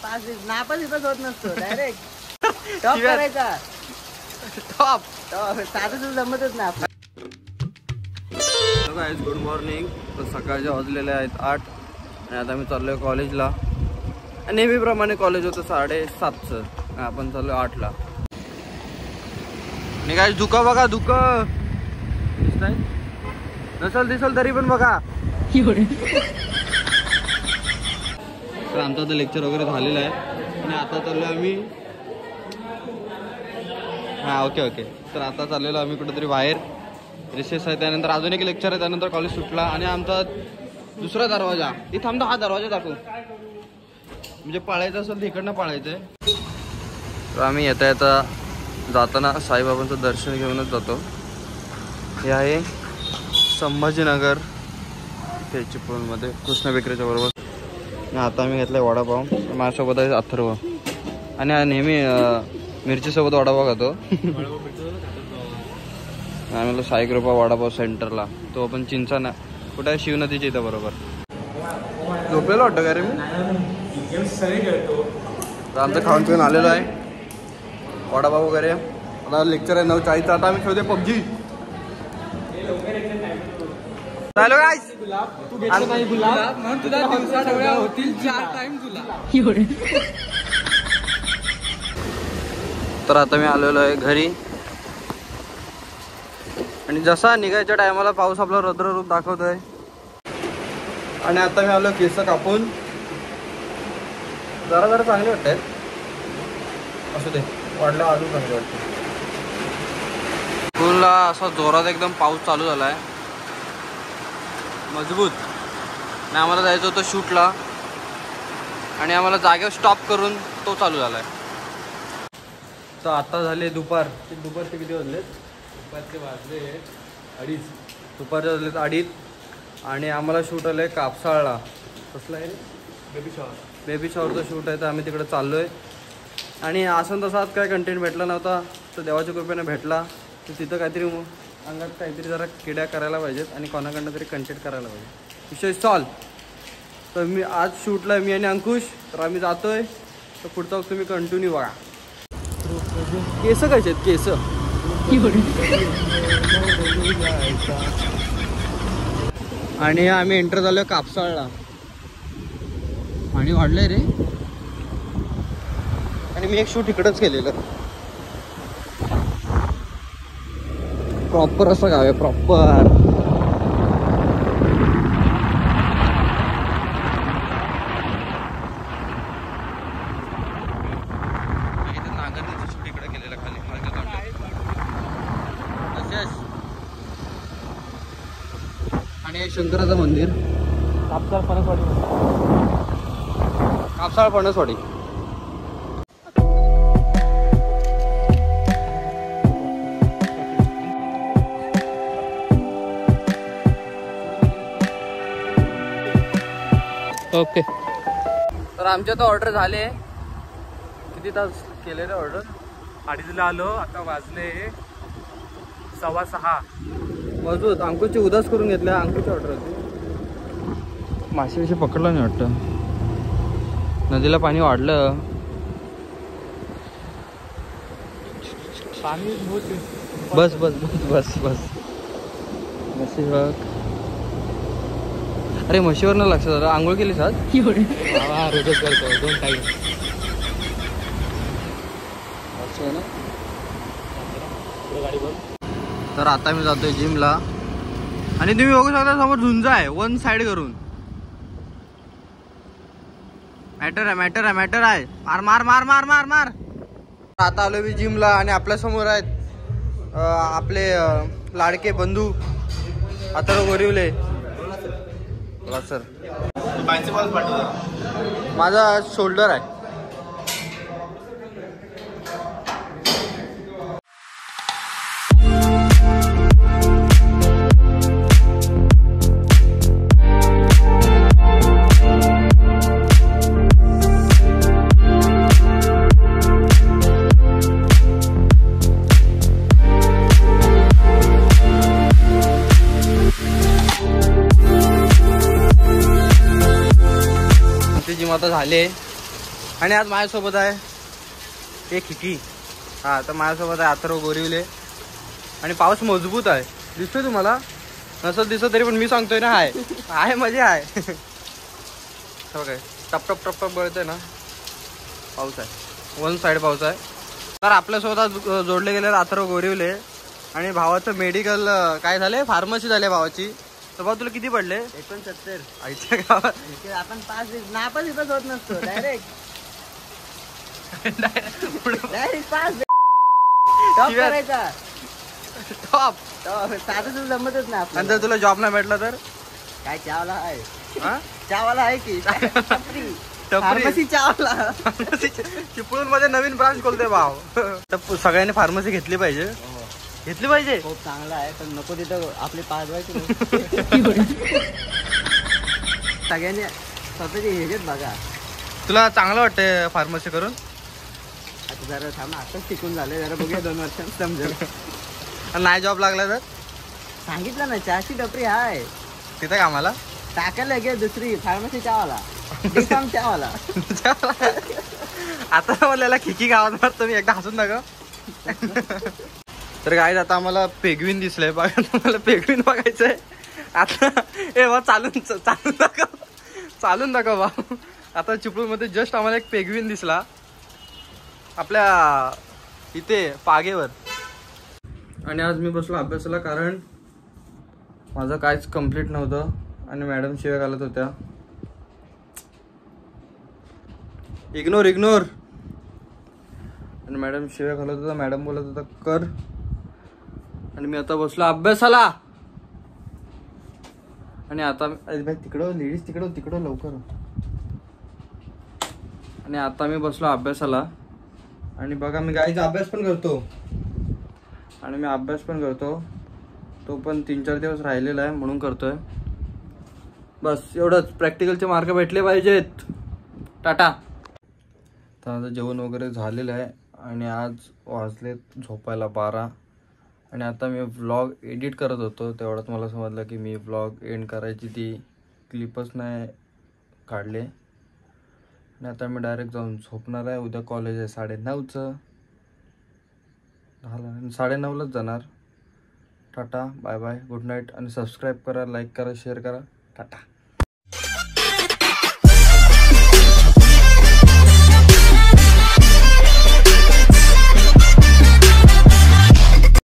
पास नापास इथंच होत नसतो डायरेक्ट टॉप करायचा. टॉप साधं जमतच ना आपलं. Good morning. तर सकाळचे वाजलेले आहेत 8 आणि आता मी चाललोय कॉलेजला. नेहमीप्रमाणे कॉलेज होतं 7:30चं. आपण चाललोय 8ला. आणि काय धुकं बघा, धुकं दिसतंय नसल दिसल तरी पण बघा. तर आमचं आता लेक्चर वगैरे झालेलं आहे आणि आता चाललोय आम्ही. हां ओके. तर आता चाललेलो आम्ही कुठेतरी बाहेर. रिसेस आहे, त्यानंतर अजून एक लेक्चर आहे, त्यानंतर कॉलेज सुटला आणि आमचा दुसरा दरवाजा इथं. आमचा हा दरवाजा दाखवू म्हणजे पळायचं असेल तर इकडनं पळायचंय. तर आम्ही येता जाताना साईबाबांचं दर्शन घेऊनच जातो. हे आहे संभाजीनगर ते चिपळूणमध्ये कृष्ण बेकरीच्या बरोबर. आता आम्ही घेतलाय वडापाव. माझ्यासोबत आहे अथर्व आणि नेहमी मिरचीसोबत वडापाव खातो. आम्ही साई कृपा वडापाव सेंटरला. तो आपण चिंचा कुठे आहे, शिवनदीच्या इथं बरोबर. झोपलेलं वाटतं का रे मी. आमचं खाऊन पिऊन आलेलो आहे वडापाव वगैरे. आता लेक्चर आहे 9:40. आता आम्ही खेळतोय पबजी. Hello guys. तर आता मी आलेलो आहे घरी आणि जसा निघायच्या टायमाला पाऊस आपला रौद्र रूप दाखवतोय. आणि आता मी आलो केस कापून. जरा चांगले वाटत. असू दे, वाढलं अजून चांगले वाटते. स्कूलला असा जोरात एकदम पाऊस चालू झालाय मजबूत. आणि आम्हाला जायचं होतं शूटला आणि आम्हाला जागेवर स्टॉप करून तो चालू झालाय. तर आता झाले दुपारचे किती वाजले. दुपारचे वाजले 2:30. दुपारचे वाजलेत 2:30 आणि आम्हाला शूट आलं आहे कापसाळला. कसलं आहे बेबी शॉवरचं शूट आहे. तर आम्ही तिकडे चाललो आहे आणि असं तसा काय कंटेंट भेटला नव्हता, तर देवाच्या कृपेने भेटला. तर तिथं काहीतरी अंगात काहीतरी जरा किड्या करायला पाहिजेत आणि कोणाकडनं तरी कंटेंट करायला पाहिजे. विषय सॉल्व. तर मी आज शूटला मी आणि अंकुश. तर आम्ही जातोय. तर पुढचा वक्त तुम्ही कंटिन्यू बघा. केस कसे आहेत केस. आणि आम्ही एंटर झालो कापसाळला. पाणी वाढलंय रे. आणि मी एक शूट इकडंच केलेलं. प्रॉपर असं गाव आहे प्रॉपर. नागरचं शूट इकडे केलेलं खाली. आणि शंकराचं मंदिर कापसाळ फणसवाडी. ओके. तर आमच्या तर ऑर्डर झाले. किती तास केले रे ऑर्डर. 2:30ला आलो. आता वाजले 6:15. मजबूत. अंकुशची उदास करून घेतल्या. अंकुशची ऑर्डर होती. मासे पकडला नाही वाटतं. नदीला पाणी वाढलं. पाणी बस म्हशी बघ. अरे म्हशीवर न लक्ष झालं. आंघोळ केलीस आज. रोजच करतो 2 टाईम. तर आता मी जातोय जिमला आणि तुम्ही बघू शकता समोर झुंज आहे 1 साइड करून. मॅटर आहे मार. आता आलो मी जिमला आणि आपल्या समोर आहेत आपले लाडके बंधू अथर्व गोरिवले. सर माझा शोल्डर आहे. आता झाले आणि आज माझ्यासोबत आहे एक खिकी. हा तर माझ्यासोबत आहे अथर्व गोरिवले. आणि पाऊस मजबूत आहे, दिसतोय तुम्हाला? नसत दिसत तरी पण मी सांगतोय ना, आहे मजा आहे. काय टप टप टप टप बळतोय ना, पाऊस आहे, वन साइड पाऊस आहे. तर आपल्यासोबत जोडले गेले अथर्व गोरिवले. आणि भावाचं मेडिकल काय झालंय, फार्मसी झाले भावाची. तर भाऊ तुला किती पडले? 69. आईच्या गावात आपण नापास इथंच होत नसतो, डायरेक्ट पास टॉप करायचा. टॉप. साधं तुला जमतच ना. आणि जर तुला जॉब नाही भेटला तर काय चावला आहे? हा चावाला आहे की टपरी टपरी फार्मसी चावला. चिपळूण मध्ये नवीन ब्रांच खोलते भाव. तर सगळ्यांनी फार्मसी घेतली पाहिजे, घेतली पाहिजे. खूप चांगला आहे, पण नको तिथं आपली पाजवायची. सगळ्यांनी स्वतःची हे घेत बघा. तुला चांगलं वाटतंय फार्मसी करून? आता जरा थांब, आताच शिकून झाले, जरा बघूया 2 वर्षांत समजेल. आणि नाही जॉब लागला तर सांगितलं ना, चहाची टपरी आहे तिथे कामाला टाकायला घे दुसरी फार्मसी चावाला. डिकाम चावाला. आता मला खिकी गावात मारतो मी, एकदा हसून नका. तर काय आता आम्हाला पेगविन दिसलंय बघा, तुम्हाला पेगविन बघायचंय आता. ए वा चालून दाखव बा. आता चिपळूण मध्ये जस्ट आम्हाला एक पेगविन दिसला आपल्या इथे पागेवर. आणि आज मी बसलो अभ्यासाला, कारण माझं काहीच कम्प्लीट नव्हतं आणि मॅडम शिव्या घालत होत्या. इग्नोर. आणि मॅडम शिव्या घालत होता, मॅडम बोलत होता कर. आणि मी आता बसलो अभ्यासाला. आणि आता तिकडं लेडीज तिकडं लवकर. आणि आता मी बसलो अभ्यासाला. आणि बघा मी गाईचा अभ्यास पण करतो. तो पण 3-4 दिवस राहिलेला आहे म्हणून करतोय. बस एवढंच. प्रॅक्टिकलचे मार्क भेटले पाहिजेत. टाटा. तर आता जेवण वगैरे झालेलं आहे आणि आज वाजले झोपायला 12. आणि आता मी व्लॉग एडिट करत होतो, तेवढ्यात मला समजलं की मी व्लॉग एंड करायची ती क्लिपच नाही काढले. आणि आता मी डायरेक्ट जाऊन झोपणार आहे. उद्या कॉलेज आहे 9:30चं. 9:30लाच जाणार. Tata, bye bye, good night. आणि सबस्क्राईब करा, लाईक करा, शेअर करा. टाटा.